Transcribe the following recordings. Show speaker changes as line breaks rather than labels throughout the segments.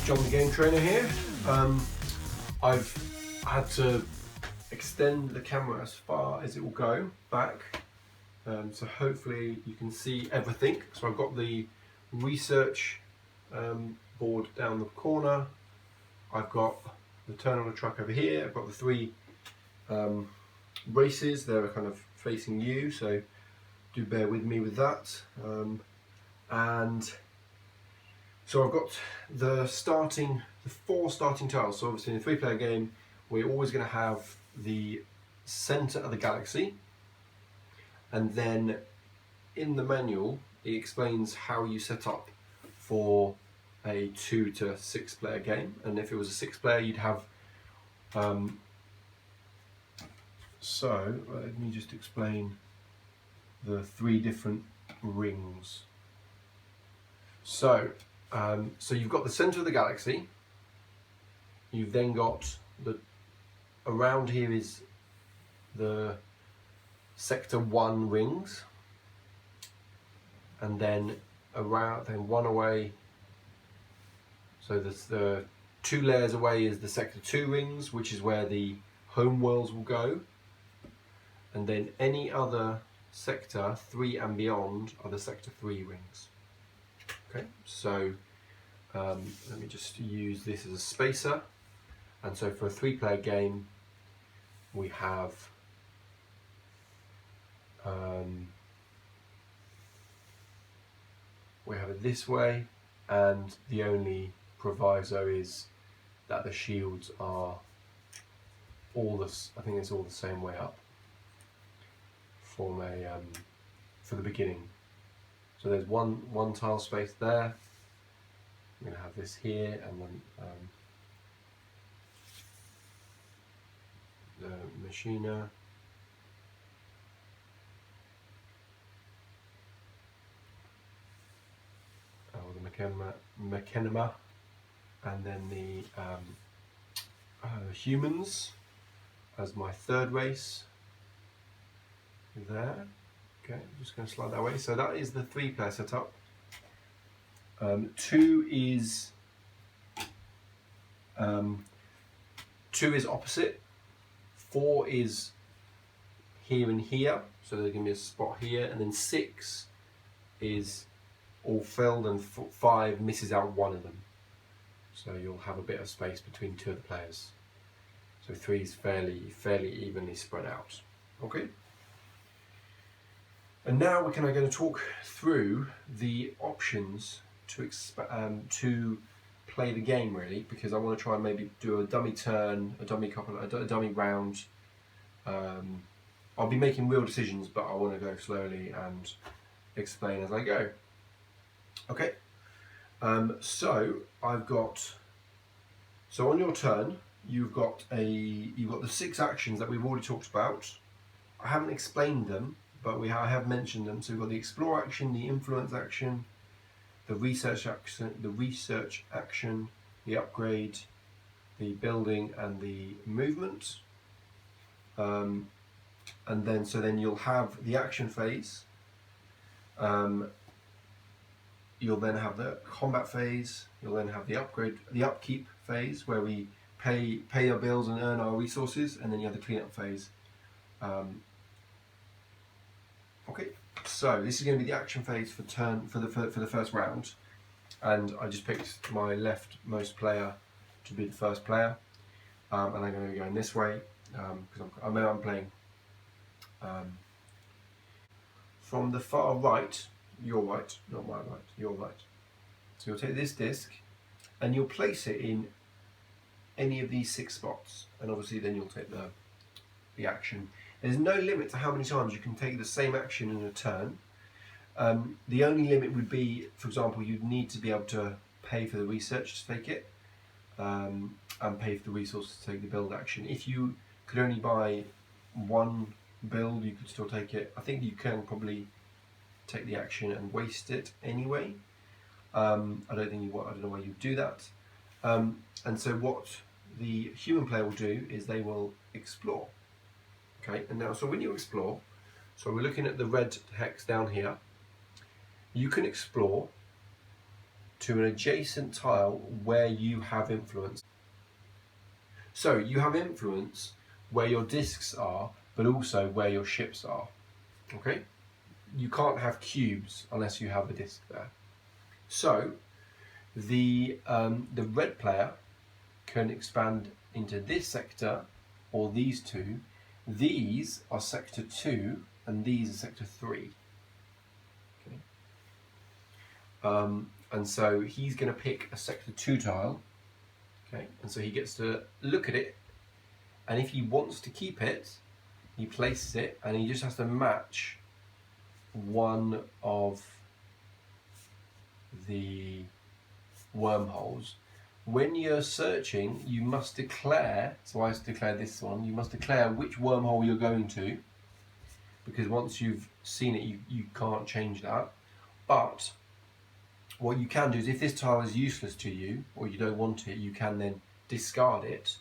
John the Game Trainer here. I've had to extend the camera as far as it will go back, so hopefully you can see everything. So I've got the research board down the corner, I've got the turn on the truck over here, I've got the three races, they're kind of facing you, so do bear with me with that. And so I've got the four starting tiles. So obviously in a 3-player game, we're always going to have the center of the galaxy, and then in the manual it explains how you set up for a 2 to 6 player game. And if it was a 6 player, you'd have so let me just explain the 3 different rings. So you've got the center of the galaxy, you've then got around here is the sector 1 rings, and then one away, so the 2 layers away is the sector 2 rings, which is where the home worlds will go, and then any other sector 3 and beyond are the sector 3 rings. Okay, so let me just use this as a spacer. And so for a 3-player game, we have it this way, and the only proviso is that the shields are I think it's all the same way up for the beginning. So there's one tile space there. I'm going to have this here, and then the machiner. The Machinima, and then the humans as my 3rd race there. Okay, I'm just going to slide that way. So that is the 3-player setup. 2 is opposite. 4 is here and here, so there's going to be a spot here, and then 6 is all filled, and 5 misses out one of them. So you'll have a bit of space between 2 of the players. So 3 is fairly evenly spread out. Okay. And now we're going to talk through the options to play the game, really, because I want to try and maybe do a dummy turn, a dummy round. I'll be making real decisions, but I want to go slowly and explain as I go. Okay, so on your turn, you've got the 6 actions that we've already talked about. I haven't explained them, but I have mentioned them. So we've got the explore action, the influence action, the research action, the upgrade, the building, and the movement. And then you'll have the action phase. You'll then have the combat phase. You'll then have the upkeep phase, where we pay our bills and earn our resources, and then you have the cleanup phase. Okay, so this is going to be the action phase for the first round, and I just picked my leftmost player to be the first player, and I'm going to be going this way because I'm playing from the far right. Your right, not my right, your right. So you'll take this disc and you'll place it in any of these 6 spots, and obviously then you'll take the action. There's no limit to how many times you can take the same action in a turn. The only limit would be, for example, you'd need to be able to pay for the research to take it, and pay for the resources to take the build action. If you could only buy 1 build, you could still take it. I think you can probably take the action and waste it anyway. I don't know why you do that. And so what the human player will do is they will explore. Okay, and now so when you explore, so we're looking at the red hex down here. You can explore to an adjacent tile where you have influence. So you have influence where your discs are, but also where your ships are. Okay? You can't have cubes unless you have a disc there. So the red player can expand into this sector or these two. These are sector 2 and these are sector 3. Okay. And so he's going to pick a sector 2 tile. Okay, and so he gets to look at it, and if he wants to keep it, he places it, and he just has to match one of the wormholes. When you're searching, you must declare, so I declare this one, you must declare which wormhole you're going to, because once you've seen it, you can't change that. But what you can do is, if this tile is useless to you, or you don't want it, you can then discard it,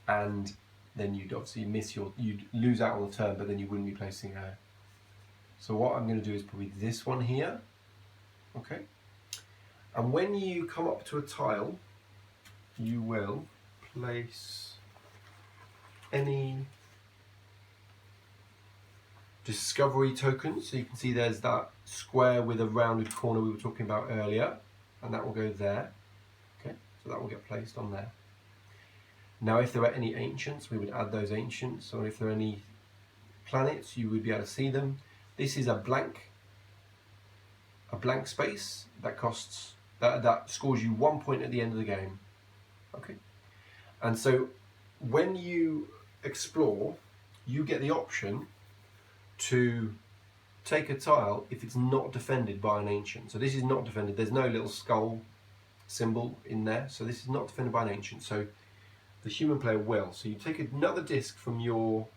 and then you'd obviously you'd lose out on the turn, but then you wouldn't be placing a. So what I'm going to do is probably this one here, okay? And when you come up to a tile, you will place any discovery tokens. So you can see there's that square with a rounded corner we were talking about earlier, and that will go there. Okay, so that will get placed on there. Now if there are any ancients, we would add those ancients, or if there are any planets, you would be able to see them. This is a blank space that costs that scores you 1 point at the end of the game. Okay, and so when you explore, you get the option to take a tile if it's not defended by an ancient. So this is not defended. There's no little skull symbol in there, so this is not defended by an ancient. So the human player will. So you take another disc from your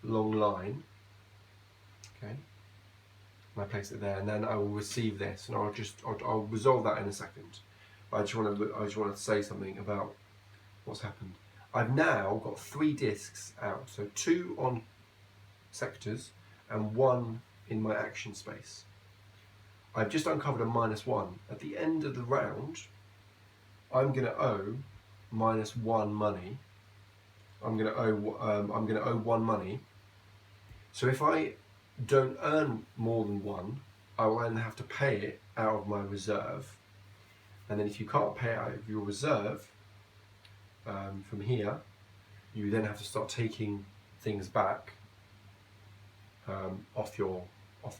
long line. Okay. And I place it there, and then I will receive this, and I'll resolve that in a second. But I just want to say something about what's happened. I've now got 3 discs out, so 2 on sectors and 1 in my action space. I've just uncovered a -1. At the end of the round, I'm going to owe -1 money. I'm going to owe 1 money. So if I don't earn more than 1, I will then have to pay it out of my reserve. And then if you can't pay it out of your reserve from here, you then have to start taking things back off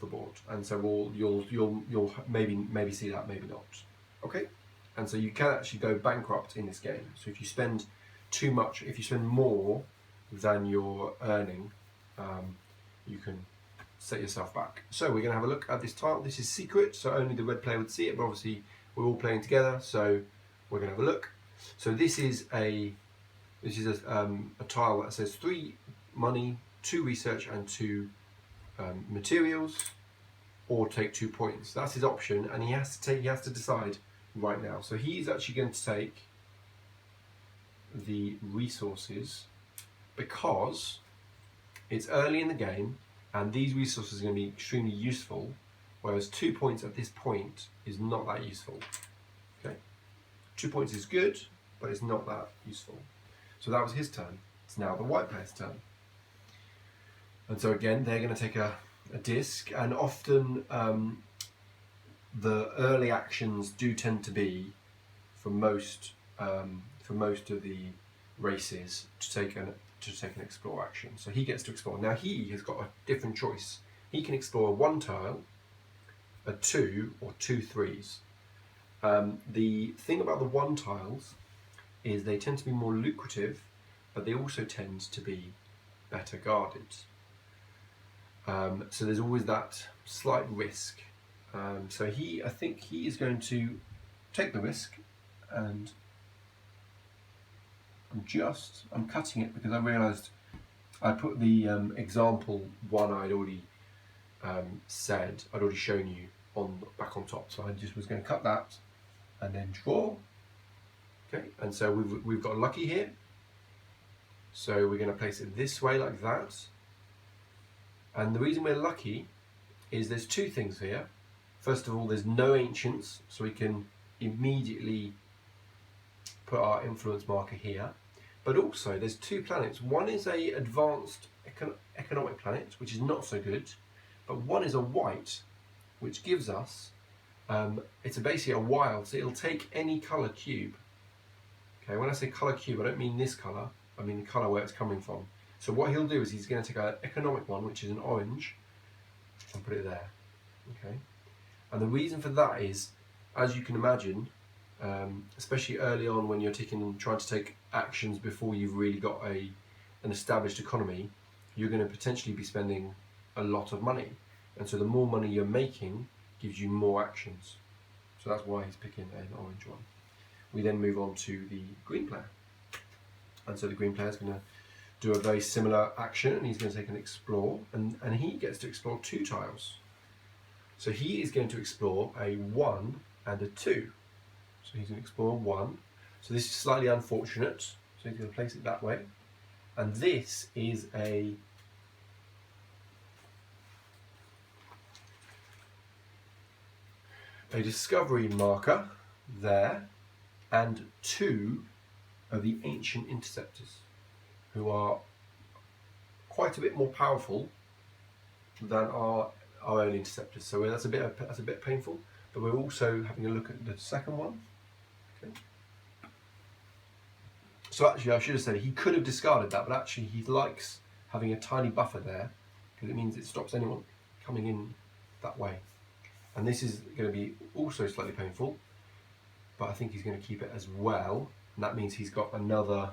the board. And so you'll maybe see that, maybe not. Okay, and so you can actually go bankrupt in this game. So if you spend too much, if you spend more than you're earning, you can set yourself back. So we're going to have a look at this tile. This is secret, so only the red player would see it, but obviously we're all playing together, so we're going to have a look. So this is a tile that says 3 money, 2 research, and 2 materials, or take 2 points. That's his option, and he has to decide right now. So he's actually going to take the resources because it's early in the game, and these resources are going to be extremely useful, whereas 2 points at this point is not that useful. Okay, 2 points is good, but it's not that useful. So that was his turn. It's now the white player's turn. And so again, they're going to take a disc, and often the early actions do tend to be, for most of the races, to take an explore action. So he gets to explore. Now he has got a different choice. He can explore 1 tile, a 2, or 2 3s. The thing about the 1 tiles is they tend to be more lucrative, but they also tend to be better guarded. So there's always that slight risk. So I think he is going to take the risk, and I'm cutting it because I realised I put the example one I'd already I'd already shown you back on top. So I just was going to cut that and then draw. Okay, and so we've got lucky here. So we're going to place it this way like that. And the reason we're lucky is there's 2 things here. First of all, there's no ancients, so we can immediately put our influence marker here. But also there's two planets. One is a advanced economic planet, which is not so good, but one is a white, which gives us, it's basically a wild, so it'll take any colour cube. Okay, when I say colour cube, I don't mean this colour, I mean the colour where it's coming from. So what he'll do is he's going to take an economic one, which is an orange, and put it there. Okay, and the reason for that is, as you can imagine, especially early on when you're trying to take actions before you've really got an established economy, you're going to potentially be spending a lot of money, and so the more money you're making gives you more actions. So that's why he's picking an orange one. We then move on to the green player, and so the green player is going to do a very similar action, and he's going to take an explore, and he gets to explore 2 tiles. So he is going to explore a 1 and a 2. So he's going to explore 1. So this is slightly unfortunate. So he's going to place it that way. And this is a discovery marker there, and 2 of the ancient interceptors, who are quite a bit more powerful than our own interceptors. So that's a bit painful. But we're also having a look at the second one. Okay. So actually, I should have said he could have discarded that, but actually he likes having a tiny buffer there because it means it stops anyone coming in that way. And this is going to be also slightly painful, but I think he's going to keep it as well. And that means he's got another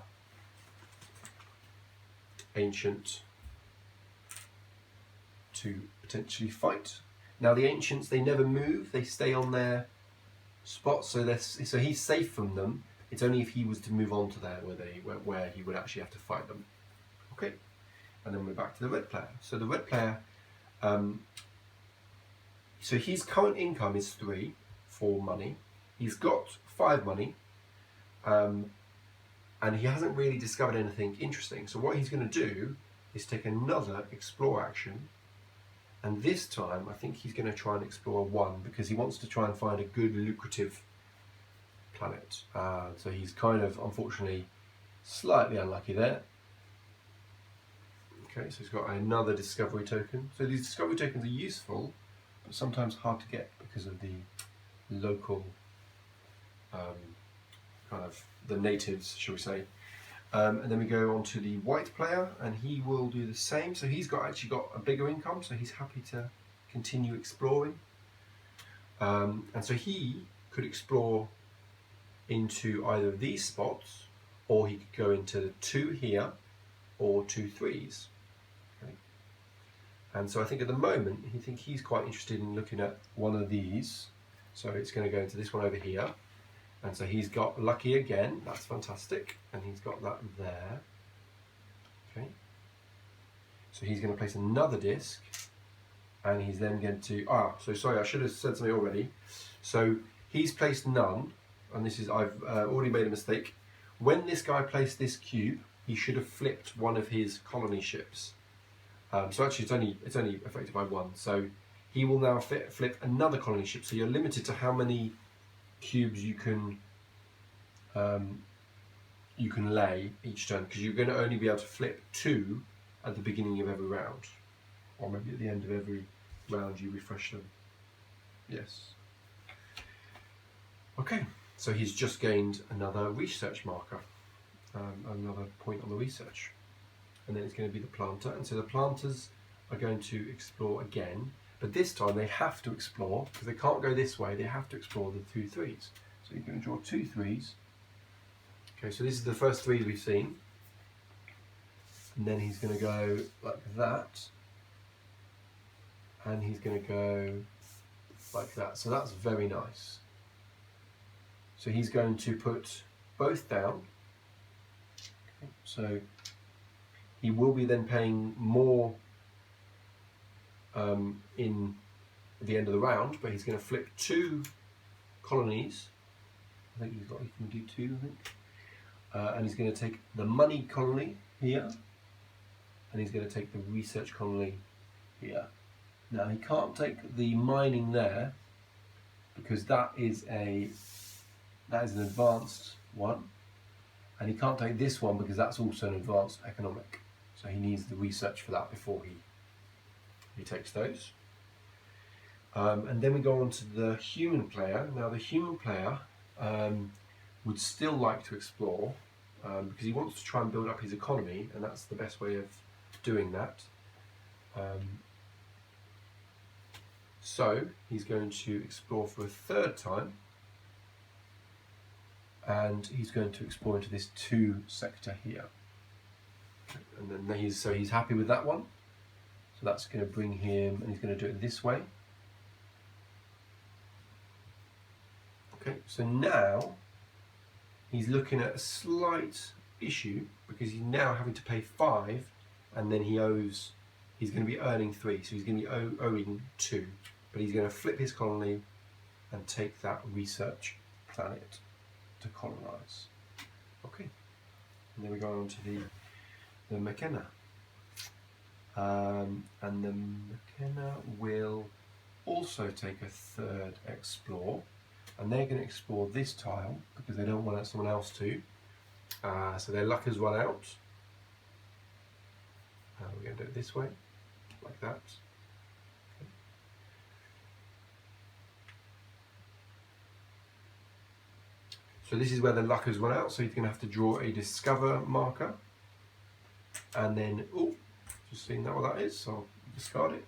ancient to potentially fight. Now the ancients, they never move, they stay on their spots, so he's safe from them. It's only if he was to move on to there where he would actually have to fight them. Okay, and then we're back to the red player. So the red player, so his current income is 3 for money. He's got 5 money, and he hasn't really discovered anything interesting. So what he's going to do is take another explore action. And this time, I think he's going to try and explore 1 because he wants to try and find a good, lucrative planet. So he's kind of, unfortunately, slightly unlucky there. Okay, so he's got another discovery token. So these discovery tokens are useful, but sometimes hard to get because of the local, kind of the natives, shall we say. And then we go on to the white player, and he will do the same. So he's actually got a bigger income, so he's happy to continue exploring. And so he could explore into either of these spots, or he could go into 2 here, or 2 3s. Okay. And so I think at the moment, he's quite interested in looking at one of these. So it's going to go into this one over here. And so he's got lucky again, that's fantastic, and he's got that there. Okay. So he's going to place another disc, and he's then going to, so sorry, I should have said something already. So he's placed none, and this is, I've already made a mistake. When this guy placed this cube, he should have flipped one of his colony ships. So actually it's only affected by 1. So he will now flip another colony ship, so you're limited to how many cubes you can lay each turn, because you're going to only be able to flip 2 at the beginning of every round, or maybe at the end of every round you refresh them. Yes. Okay, so he's just gained another research marker, another point on the research, and then it's going to be the planter, and so the planters are going to explore again. But this time they have to explore, because they can't go this way, they have to explore the 2 3s. So you're going to draw 2 3s. Okay, so this is the first 3 we've seen. And then he's going to go like that. And he's going to go like that. So that's very nice. So he's going to put both down. Okay, so he will be then paying more in the end of the round, but he's going to flip 2 colonies. I think he can do 2, I think. And he's going to take the money colony here, and he's going to take the research colony here. Now he can't take the mining there, because that is a That is an advanced one. And he can't take this one because that's also an advanced economic. So he needs the research for that before he takes those. And then we go on to the human player. Now the human player would still like to explore because he wants to try and build up his economy, and that's the best way of doing that. So he's going to explore for a third time, and he's going to explore into this 2 sector here. And then he's happy with that one. So that's going to bring him, and he's going to do it this way. Okay, so now he's looking at a slight issue because he's now having to pay 5, and then he's going to be earning 3, so he's going to be owing 2. But he's going to flip his colony and take that research planet to colonize. Okay, and then we go on to the McKenna. And the McKenna will also take a third explore, and they're going to explore this tile because they don't want someone else to. So their luck has run out. We're going to do it this way, like that. Okay. So this is where the luck has run out, so he's going to have to draw a discover marker. And then, just seeing that what that is, so I'll discard it.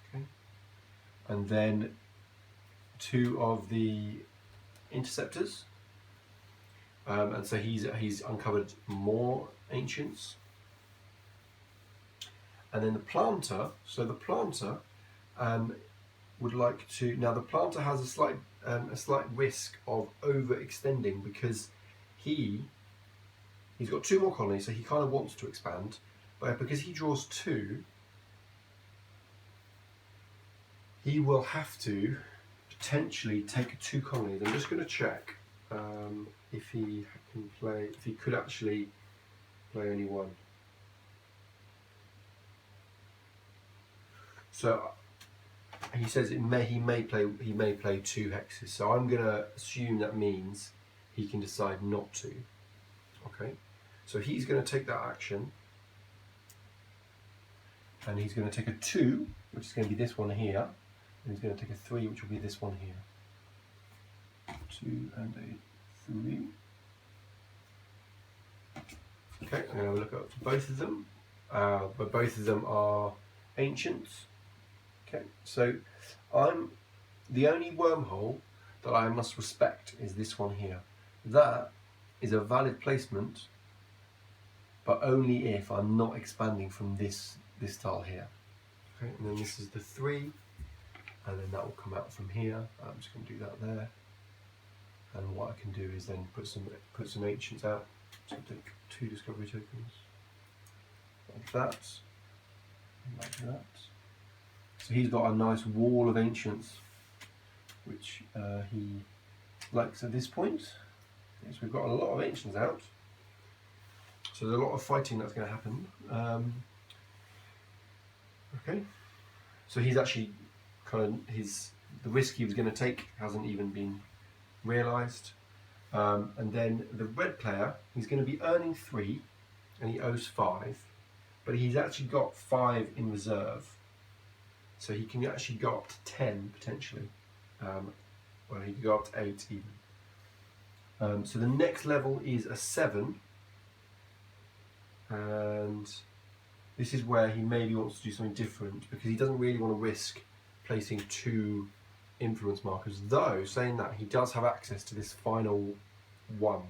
Okay. And then 2 of the interceptors. And so he's uncovered more ancients. And then the planter, so the planter would like to, now the planter has a slight risk of overextending because he's got 2 more colonies, so he kind of wants to expand, but because he draws 2, he will have to potentially take 2 colonies. I'm just going to check if he could actually play only 1. So he says he may play 2 hexes. So I'm going to assume that means he can decide not to. Okay, so he's going to take that action, and he's going to take a 2, which is going to be this one here, and he's going to take a 3, which will be this one here. 2 and a 3. Okay, I'm going to have a look at both of them, but both of them are ancients. Okay, so the only wormhole that I must respect is this one here. That is a valid placement, but only if I'm not expanding from this tile here. Okay, and then this is the 3, and then that will come out from here. I'm just going to do that there, and what I can do is then put some ancients out. So I'll take 2 discovery tokens, like that, like that. So he's got a nice wall of ancients, which he likes at this point. So we've got a lot of ancients out. So there's a lot of fighting that's going to happen. Okay. So he's actually the risk he was going to take hasn't even been realised. And then the red player, he's going to be earning 3, and he owes 5, but he's actually got 5 in reserve. So he can actually go up to 10 potentially. Well, he can go up to 8 even. So the next level is a 7, and this is where he maybe wants to do something different because he doesn't really want to risk placing 2 influence markers, though saying that he does have access to this final 1,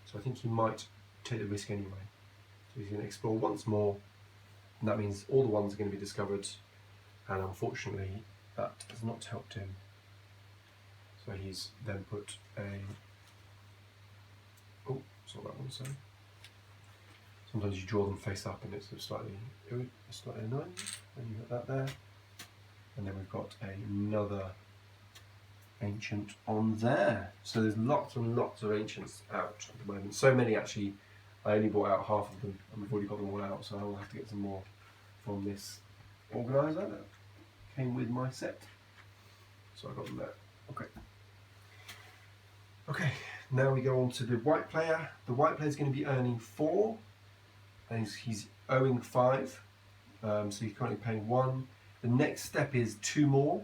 so I think he might take the risk anyway. So he's going to explore once more, and that means all the ones are going to be discovered, and unfortunately that has not helped him. So he's then put a it's not that one, sorry. Sometimes you draw them face up and it's slightly annoying, and you've got that there. And then we've got another ancient on there. So there's lots and lots of ancients out at the moment. So many actually, I only brought out half of them and we've already got them all out, so I will have to get some more from this organiser that came with my set. So I got them there. Okay. Okay, now we go on to the white player. The white player is going to be earning 4, and he's owing 5. So he's currently paying 1. The next step is 2 more.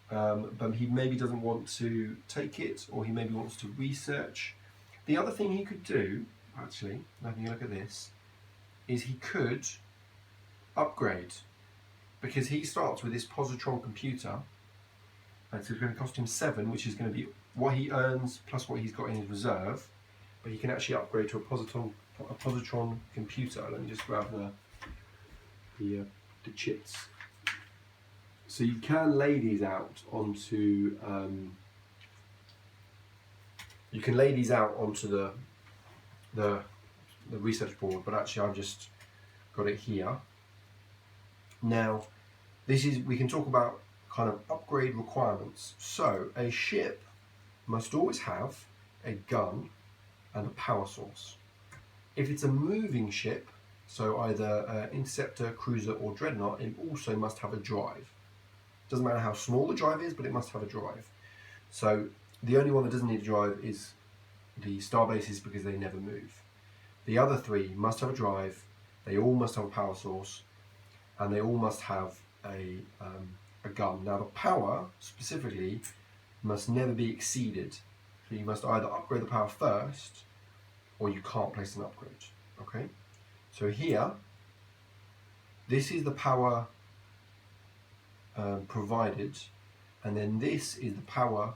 But he maybe doesn't want to take it, or he maybe wants to research. The other thing he could do, actually, having a look at this, is he could upgrade, because he starts with this positron computer, and so it's going to cost him 7, which is going to be what he earns plus what he's got in his reserve. But he can actually upgrade to a positron computer. Let me just grab the chips. So you can lay these out onto the research board, but actually I've just got it here. Now, we can talk about kind of upgrade requirements. So a ship must always have a gun and a power source. If it's a moving ship, so either interceptor, cruiser, or dreadnought, it also must have a drive. Doesn't matter how small the drive is, but it must have a drive. So the only one that doesn't need a drive is the starbases, because they never move. The other 3 must have a drive, they all must have a power source, and they all must have a gun. Now the power, specifically, must never be exceeded. So you must either upgrade the power first, or you can't place an upgrade. Okay? So here, this is the power provided, and then this is the power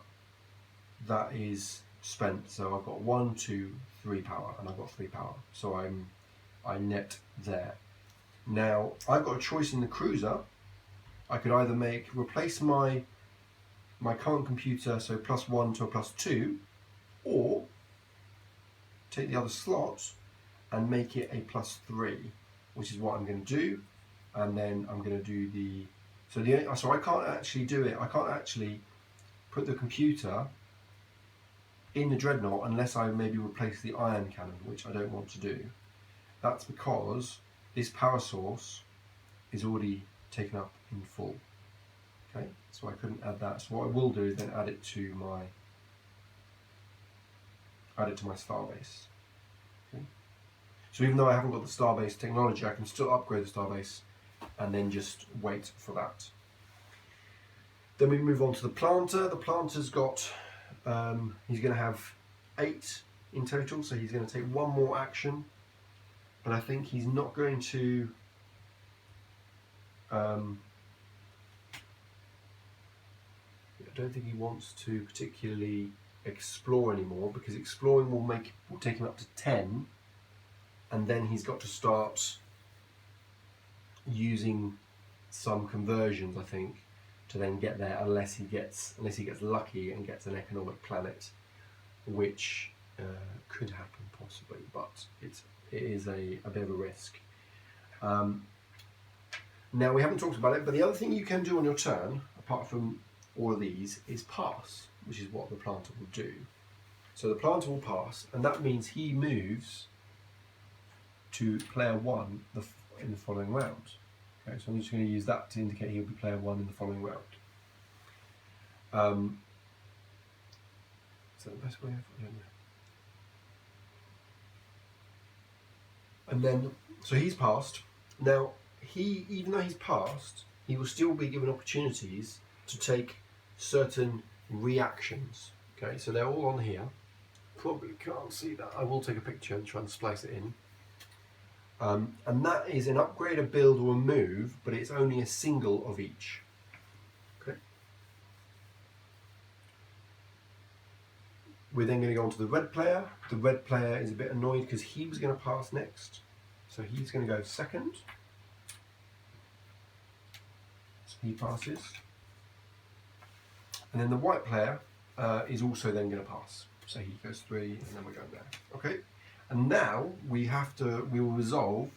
that is spent. So I've got 1, 2, 3 power, and I've got 3 power. So I net there. Now I've got a choice in the cruiser. I could either replace my current computer, so +1 to a +2, or take the other slot and make it a +3, which is what I'm going to do. And then I'm going to do so I can't actually do it. I can't actually put the computer in the dreadnought unless I maybe replace the ion cannon, which I don't want to do. That's because this power source is already taken up in full. Okay, so I couldn't add that. So what I will do is then add it to my starbase. Okay. So even though I haven't got the starbase technology, I can still upgrade the starbase and then just wait for that. Then we move on to the planter. The planter's got, he's going to have 8 in total, so he's going to take 1 more action, but I think he's not going to I don't think he wants to particularly explore anymore, because exploring will take him up to 10, and then he's got to start using some conversions, I think, to then get there, unless he gets lucky and gets an economic planet, which could happen possibly, but it is a bit of a risk. Now, we haven't talked about it, but the other thing you can do on your turn, apart from all of these, is pass, which is what the planter will do. So the planter will pass, and that means he moves to player 1 in the following round. Okay, so I'm just going to use that to indicate he'll be player 1 in the following round. Is that the best way? I don't know. And then, so he's passed. Now, even though he's passed, he will still be given opportunities to take certain reactions. Okay, so they're all on here. Probably can't see that. I will take a picture and try and splice it in. And that is an upgrade, a build, or a move, but it's only a single of each. Okay. We're then going to go on to the red player. The red player is a bit annoyed because he was going to pass next. So he's going to go second. So he passes. And then the white player is also then going to pass. So he goes 3, and then we're going there. Okay. And now we will resolve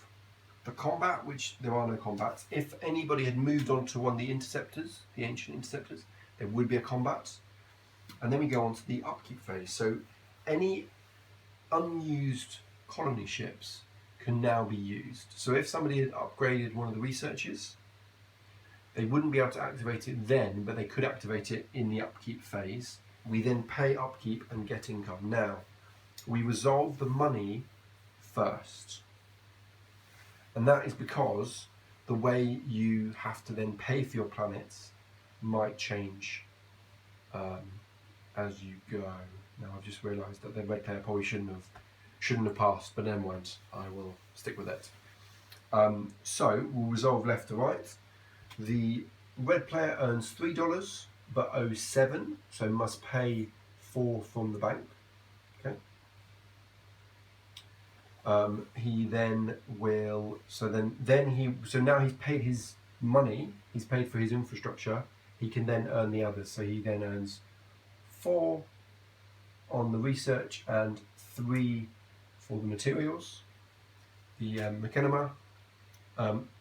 the combat, which there are no combats. If anybody had moved on to one of the interceptors, the ancient interceptors, there would be a combat. And then we go on to the upkeep phase. So any unused colony ships can now be used. So if somebody had upgraded one of the researchers, They wouldn't be able to activate it then, but they could activate it in the upkeep phase. We then pay upkeep and get income. Now, we resolve the money first. And that is because the way you have to then pay for your planets might change as you go. Now I've just realised that the red player probably shouldn't have passed, but never mind, I will stick with it. So we'll resolve left to right. The red player earns $3 but owes 7, so must pay 4 from the bank. Okay. He then will. So now he's paid his money. He's paid for his infrastructure. He can then earn the others. So he then earns 4 on the research and 3 for the materials. The Machinima,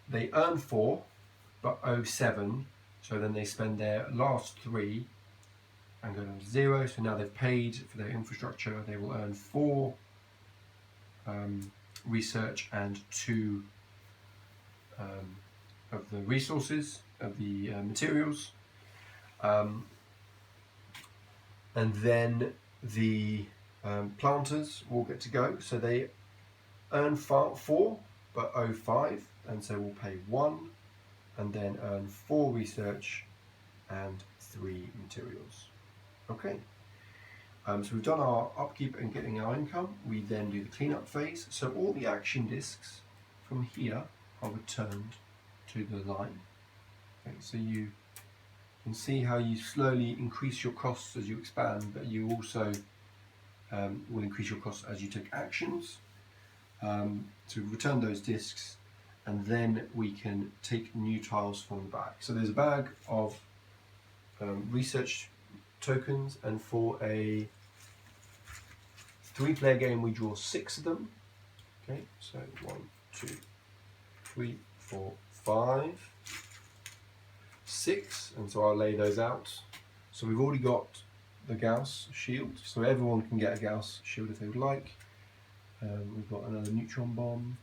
they earn 4 but owe 7. So then they spend their last 3 and go down to 0. So now they've paid for their infrastructure. They will earn 4 research and 2 of the resources, of the materials. And then the planters will get to go. So they earn 4 but owe 5, and so we'll pay 1 and then earn 4 research and 3 materials. Okay. So we've done our upkeep and getting our income. We then do the cleanup phase. So all the action discs from here are returned to the line. Okay, so you can see how you slowly increase your costs as you expand, but you also will increase your costs as you take actions. To return those discs, and then we can take new tiles from the bag. So there's a bag of research tokens, and for a 3-player game we draw 6 of them. Okay, so 1, 2, 3, 4, 5, 6, and so I'll lay those out. So we've already got the Gauss shield, so everyone can get a Gauss shield if they would like. We've got another neutron bomb.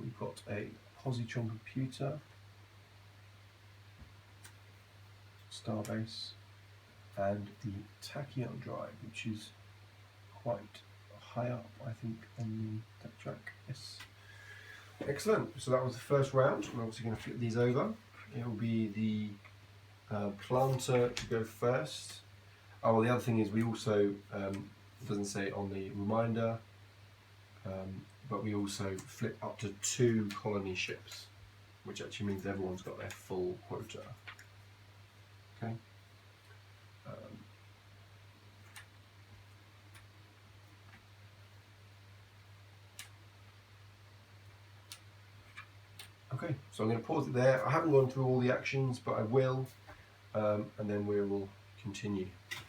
We've got a positron computer, starbase, and the tachyon drive, which is quite high up, I think, on the tech track. Yes. Excellent. So that was the first round. We're obviously going to flip these over. It will be the planter to go first. Oh, well, the other thing is we also, it doesn't say on the reminder, but we also flip up to 2 colony ships, which actually means everyone's got their full quota. Okay. Okay, so I'm going to pause it there. I haven't gone through all the actions, but I will, and then we will continue.